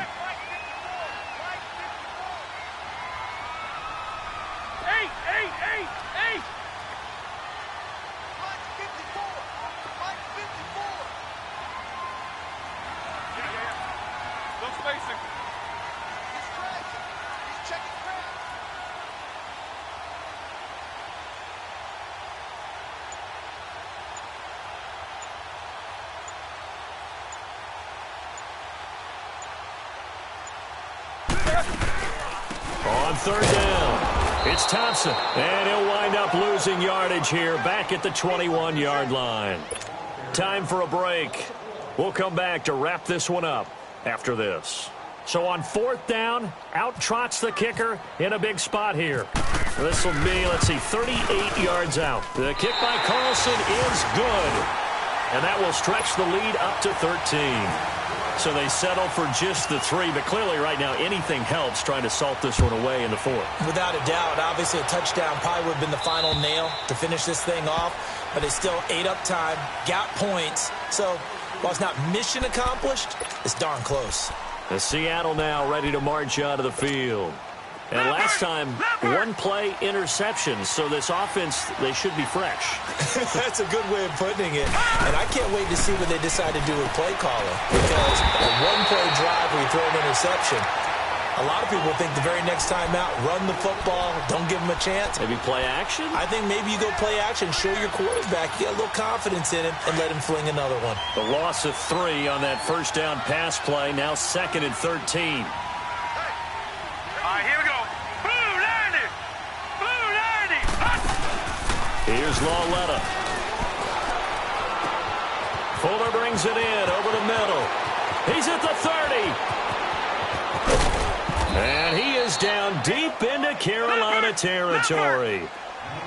Speaker 1: On 3rd down, it's Thompson, and he'll wind up losing yardage here back at the 21-yard line. Time for a break. We'll come back to wrap this one up after this. So on 4th down, out trots the kicker in a big spot here. This will be, 38 yards out. The kick by Carlson is good, and that will stretch the lead up to 13. So they settle for just the 3, but clearly right now anything helps trying to salt this one away in the 4th.
Speaker 3: Without a doubt, obviously a touchdown probably would have been the final nail to finish this thing off, but it's still ate up time, got points. So while it's not mission accomplished, it's darn close.
Speaker 1: The Seattle now ready to march out of the field. And last time, 1-play interception, so this offense, they should be fresh.
Speaker 3: That's a good way of putting it. And I can't wait to see what they decide to do with play calling. Because a 1-play drive where you throw an interception, a lot of people think the very next time out, run the football, don't give them a chance.
Speaker 1: Maybe play action?
Speaker 3: I think maybe you go play action, show your quarterback, get a little confidence in him, and let him fling another one.
Speaker 1: The loss of 3 on that first down pass play, now 2nd and 13. Here's Lauletta. Fuller brings it in over the middle. He's at the 30. And he is down deep into Carolina territory.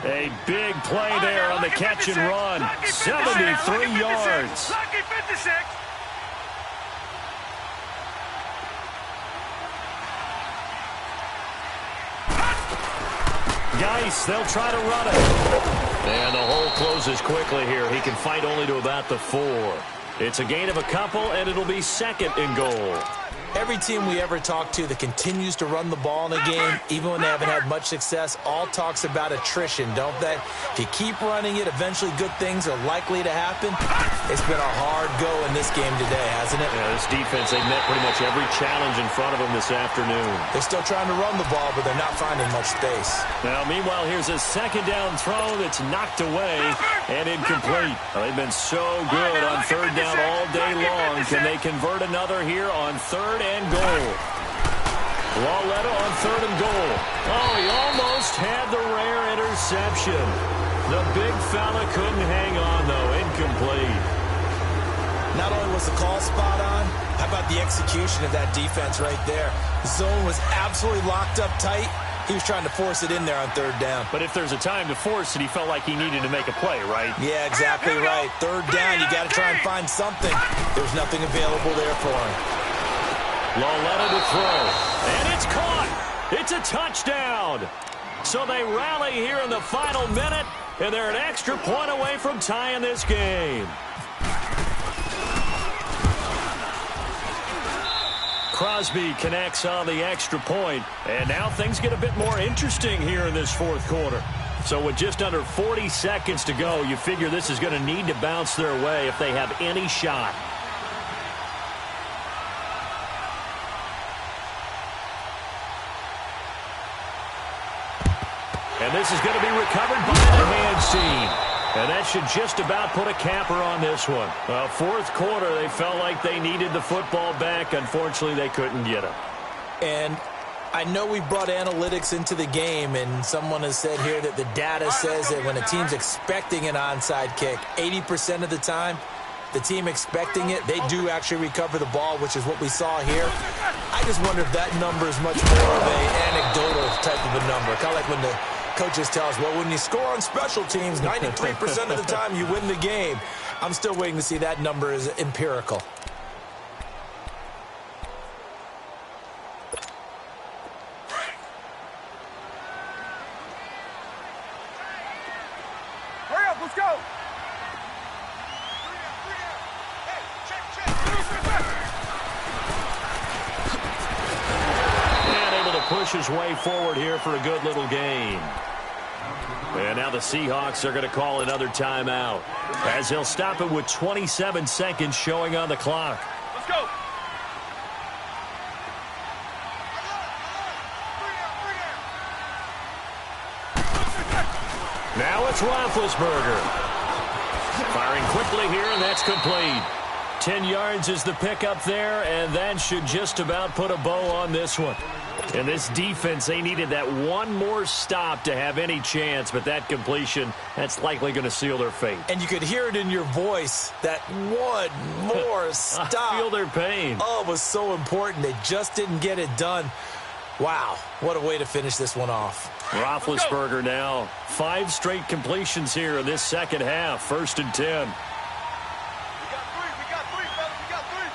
Speaker 1: A big play there on the catch and run. 73 yards. Geis, they'll try to run it. And the hole closes quickly here. He can fight only to about the 4. It's a gain of a couple, and it'll be 2nd and goal.
Speaker 3: Every team we ever talk to that continues to run the ball in a game, even when they haven't had much success, all talks about attrition, don't they? If you keep running it, eventually good things are likely to happen. It's been a hard go in this game today, hasn't it?
Speaker 1: Yeah, this defense, they've met pretty much every challenge in front of them this afternoon.
Speaker 3: They're still trying to run the ball, but they're not finding much space.
Speaker 1: Now, meanwhile, here's a 2nd down throw that's knocked away and incomplete. Well, they've been so good on 3rd down all day long. Can they convert another here on 3rd and goal? Lauletta on 3rd and goal. Oh, he almost had the rare interception. The big fella couldn't hang on, though. Incomplete.
Speaker 3: Not only was the call spot on, how about the execution of that defense right there? The zone was absolutely locked up tight. He was trying to force it in there on 3rd down.
Speaker 1: But if there's a time to force it, he felt like he needed to make a play, right?
Speaker 3: Yeah, exactly right. 3rd down, you got to try and find something. There's nothing available there for him.
Speaker 1: Lauletta to throw, and it's caught. It's a touchdown. So they rally here in the final minute, and they're an extra point away from tying this game. Crosby connects on the extra point, and now things get a bit more interesting here in this 4th quarter. So with just under 40 seconds to go, you figure this is going to need to bounce their way if they have any shot. And this is going to be recovered by the hands team. And that should just about put a capper on this one. 4th quarter, they felt like they needed the football back. Unfortunately, they couldn't get it.
Speaker 3: And I know we brought analytics into the game, and someone has said here that the data says that when a team's expecting an onside kick, 80% of the time, the team expecting it, they do actually recover the ball, which is what we saw here. I just wonder if that number is much more of an anecdotal type of a number. Kind of like when the Coaches tell us, well, when you score on special teams, 93% of the time you win the game. I'm still waiting to see that number is empirical.
Speaker 4: Hurry up, let's go.
Speaker 1: And able to push his way forward here for a good little gain. And now the Seahawks are going to call another timeout, as he'll stop it with 27 seconds showing on the clock.
Speaker 4: Let's go.
Speaker 1: Now it's Roethlisberger. Firing quickly here, and that's complete. 10 yards is the pickup there, and that should just about put a bow on this one. And this defense, they needed that one more stop to have any chance, but that completion, that's likely going to seal their fate.
Speaker 3: And you could hear it in your voice, that one more stop.
Speaker 1: I feel their pain.
Speaker 3: Oh, it was so important. They just didn't get it done. Wow, what a way to finish this one off.
Speaker 1: Roethlisberger now, 5 straight completions here in this second half. 1st and 10.
Speaker 4: We got three, fellas. We got three.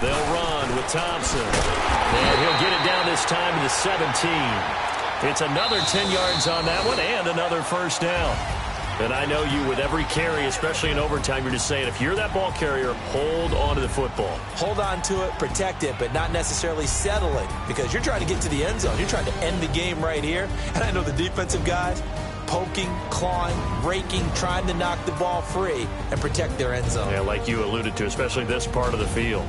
Speaker 1: They'll run with Thompson. And he'll get it down this time to the 17. It's another 10 yards on that one and another first down. And I know you, with every carry, especially in overtime, you're just saying, if you're that ball carrier, hold on to the football.
Speaker 3: Hold on to it, protect it, but not necessarily settle it, because you're trying to get to the end zone. You're trying to end the game right here. And I know the defensive guys poking, clawing, raking, trying to knock the ball free and protect their end zone.
Speaker 1: Yeah, like you alluded to, especially this part of the field.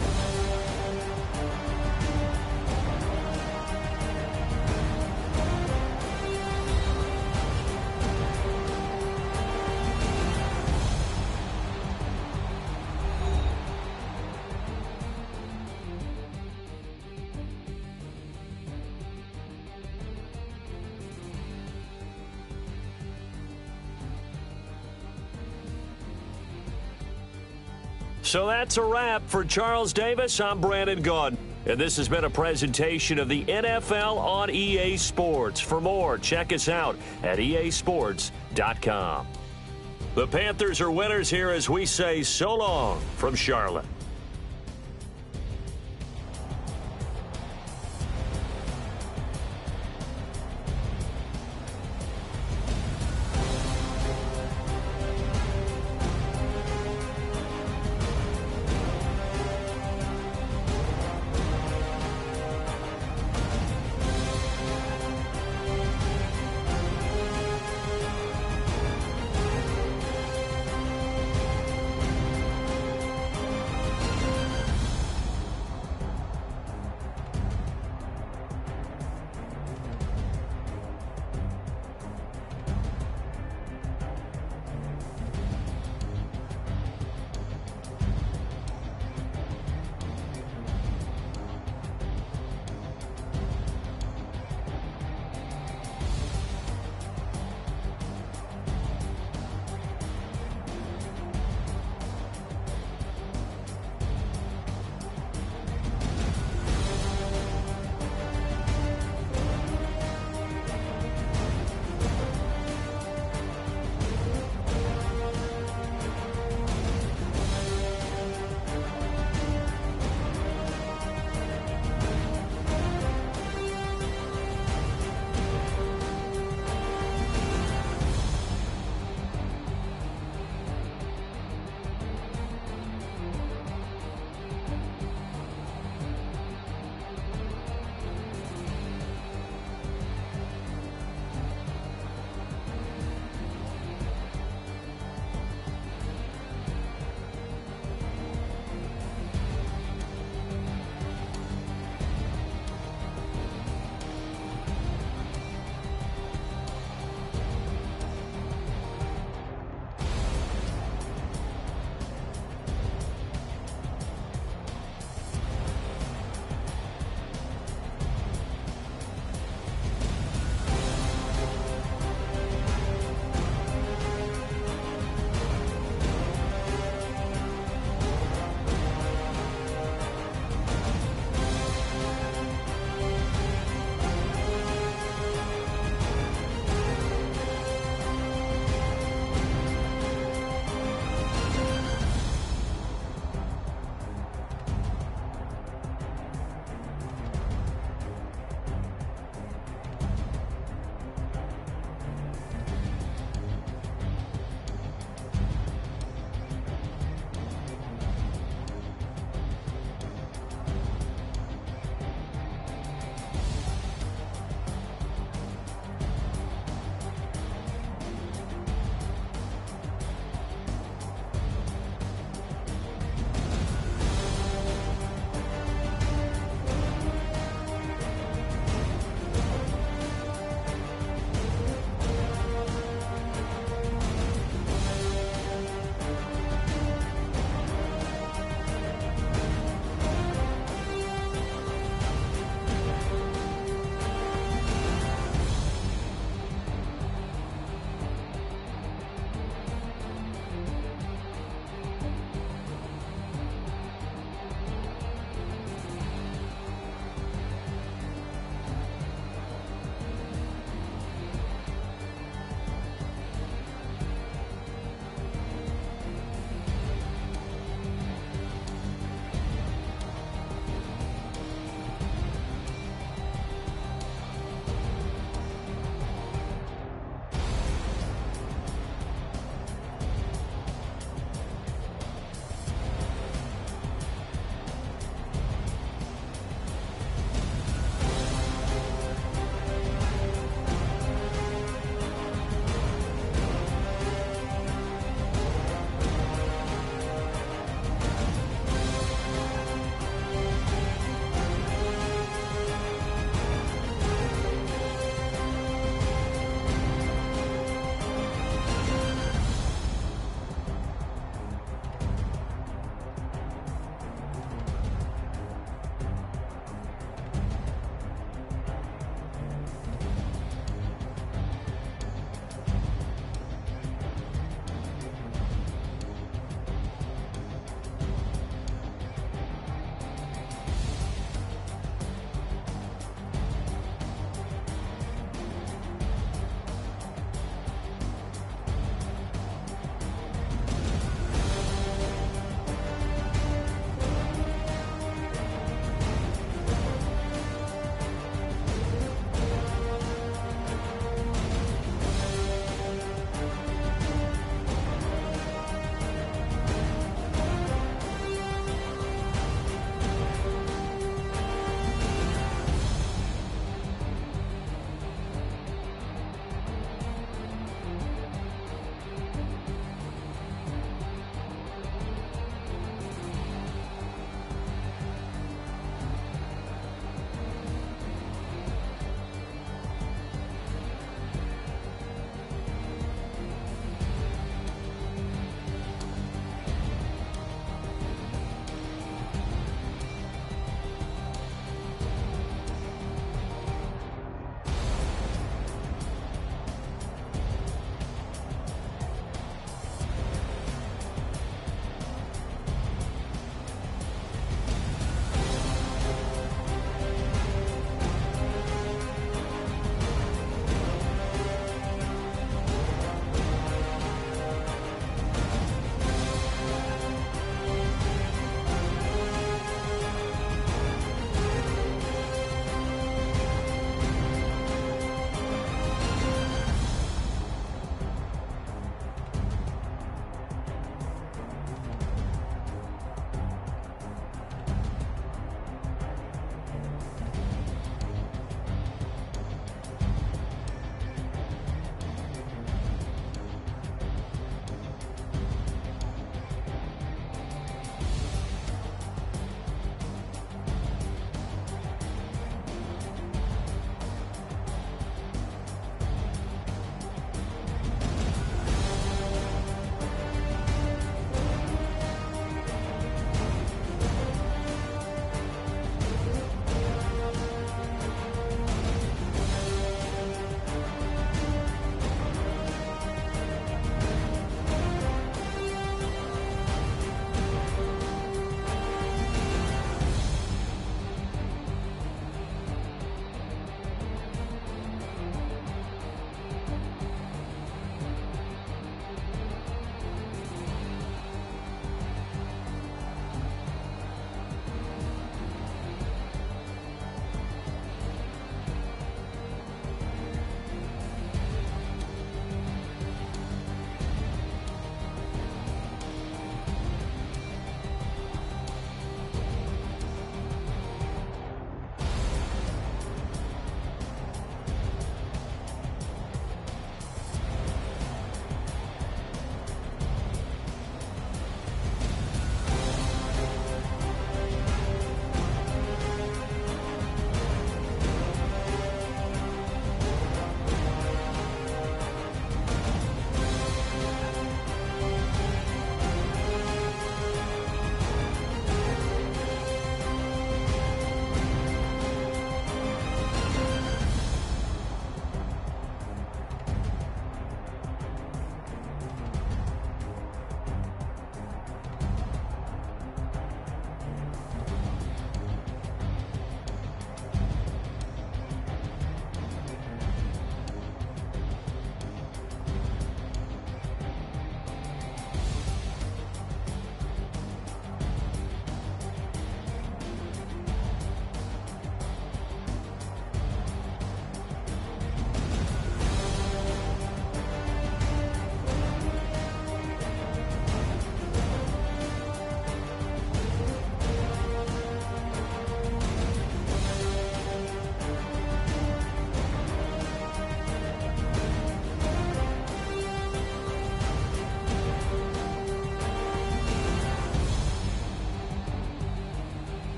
Speaker 1: So that's a wrap for Charles Davis. I'm Brandon Gaudin, and this has been a presentation of the NFL on EA Sports. For more, check us out at easports.com. The Panthers are winners here as we say so long from Charlotte.